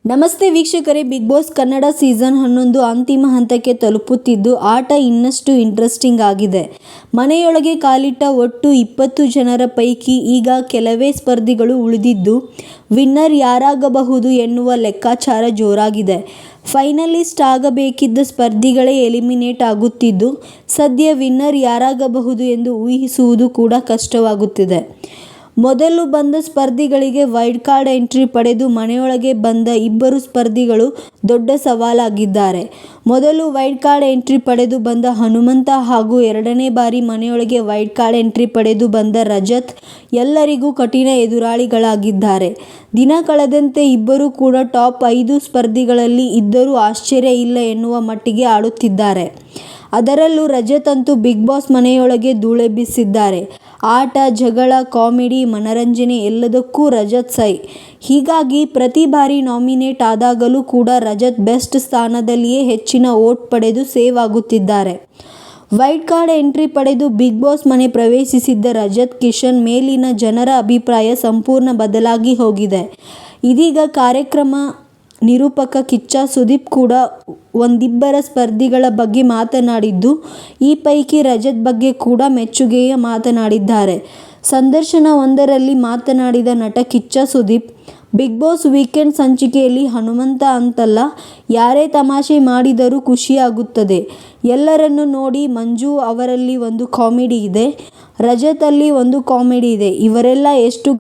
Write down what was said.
ನಮಸ್ತೆ ವೀಕ್ಷಕರೇ, big boss Kannada season 11 ಅಂತಿಮ ಹಂತಕ್ಕೆ ತಲುಪುತ್ತಿದ್ದು ಆಟ ಇನ್ನಷ್ಟು ಇಂಟ್ರೆಸ್ಟಿಂಗ್ ಆಗಿದೆ. ಮನೆಯೊಳಗೆ ಕಾಲಿಟ್ಟ ಒಟ್ಟು 20 ಜನರ ಪೈಕಿ ಈಗ ಕೆಲವೇ ಸ್ಪರ್ಧಿಗಳು ಉಳಿದಿದ್ದು, ವಿನ್ನರ್ ಯಾರಾಗಬಹುದು ಎನ್ನುವ ಲೆಕ್ಕಾಚಾರ ಜೋರಾಗಿದೆ. ಫೈನಲಿಸ್ಟ್ ಆಗಬೇಕಿದ್ದ ಸ್ಪರ್ಧಿಗಳೇ ಎಲಿಮಿನೇಟ್ ಆಗುತ್ತಿದ್ದು, ಸದ್ಯ ವಿನ್ನರ್ ಯಾರಾಗಬಹುದು ಎಂದು ಊಹಿಸುವುದು ಕೂಡ ಕಷ್ಟವಾಗುತ್ತಿದೆ. ಮೊದಲು ಬಂದ ಸ್ಪರ್ಧಿಗಳಿಗೆ ವೈಲ್ಡ್ ಕಾರ್ಡ್ ಎಂಟ್ರಿ ಪಡೆದು ಮನೆಯೊಳಗೆ ಬಂದ ಇಬ್ಬರು ಸ್ಪರ್ಧಿಗಳು ದೊಡ್ಡ ಸವಾಲಾಗಿದ್ದಾರೆ. ಮೊದಲು ವೈಲ್ಡ್ ಕಾರ್ಡ್ ಎಂಟ್ರಿ ಪಡೆದು ಬಂದ ಹನುಮಂತ ಹಾಗೂ ಎರಡನೇ ಬಾರಿ ಮನೆಯೊಳಗೆ ವೈಲ್ಡ್ ಕಾರ್ಡ್ ಎಂಟ್ರಿ ಪಡೆದು ಬಂದ ರಜತ್ ಎಲ್ಲರಿಗೂ ಕಠಿಣ ಎದುರಾಳಿಗಳಾಗಿದ್ದಾರೆ. ದಿನ ಕಳೆದಂತೆ ಇಬ್ಬರು ಕೂಡ ಟಾಪ್ 5 ಸ್ಪರ್ಧಿಗಳಲ್ಲಿ ಇದ್ದರೂ ಆಶ್ಚರ್ಯ ಇಲ್ಲ ಎನ್ನುವ ಮಟ್ಟಿಗೆ ಆಡುತ್ತಿದ್ದಾರೆ. ಅದರಲ್ಲೂ ರಜತ್ ಅಂತೂ ಬಿಗ್ ಬಾಸ್ ಮನೆಯೊಳಗೆ ಧೂಳೆಬ್ಬಿಸಿದ್ದಾರೆ. ಆಟ, ಜಗಳ, ಕಾಮಿಡಿ, ಮನರಂಜನೆ ಎಲ್ಲದಕ್ಕೂ ರಜತ್ ಸೈ. ಹೀಗಾಗಿ ಪ್ರತಿ ಬಾರಿ ನಾಮಿನೇಟ್ ಆದಾಗಲೂ ಕೂಡ ರಜತ್ ಬೆಸ್ಟ್ ಸ್ಥಾನದಲ್ಲಿಯೇ ಹೆಚ್ಚಿನ ವೋಟ್ ಪಡೆದು ಸೇವ್ ಆಗುತ್ತಿದ್ದಾರೆ. ವೈಲ್ಡ್ ಕಾರ್ಡ್ ಎಂಟ್ರಿ ಪಡೆದು ಬಿಗ್ ಬಾಸ್ ಮನೆ ಪ್ರವೇಶಿಸಿದ್ದ ರಜತ್ ಕಿಶನ್ ಮೇಲಿನ ಜನರ ಅಭಿಪ್ರಾಯ ಸಂಪೂರ್ಣ ಬದಲಾಗಿ ಹೋಗಿದೆ. ಇದೀಗ ಕಾರ್ಯಕ್ರಮ ನಿರೂಪಕ ಕಿಚ್ಚ ಸುದೀಪ್ ಕೂಡ ಒಂದಿಬ್ಬರ ಸ್ಪರ್ಧಿಗಳ ಬಗ್ಗೆ ಮಾತನಾಡಿದ್ದು, ಈ ಪೈಕಿ ರಜತ್ ಬಗ್ಗೆ ಕೂಡ ಮೆಚ್ಚುಗೆಯ ಮಾತನಾಡಿದ್ದಾರೆ. ಸಂದರ್ಶನವೊಂದರಲ್ಲಿ ಮಾತನಾಡಿದ ನಟ Kichcha Sudeep, Bigg Boss weekend ಸಂಚಿಕೆಯಲ್ಲಿ ಹನುಮಂತ ಅಂತಲ್ಲ, ಯಾರೇ ತಮಾಷೆ ಮಾಡಿದರೂ ಖುಷಿಯಾಗುತ್ತದೆ. ಎಲ್ಲರನ್ನು ನೋಡಿ. ಮಂಜು ಅವರಲ್ಲಿ ಒಂದು ಕಾಮಿಡಿ ಇದೆ, ರಜತ್ ಅಲ್ಲಿ ಒಂದು ಕಾಮಿಡಿ ಇದೆ. ಇವರೆಲ್ಲ ಎಷ್ಟು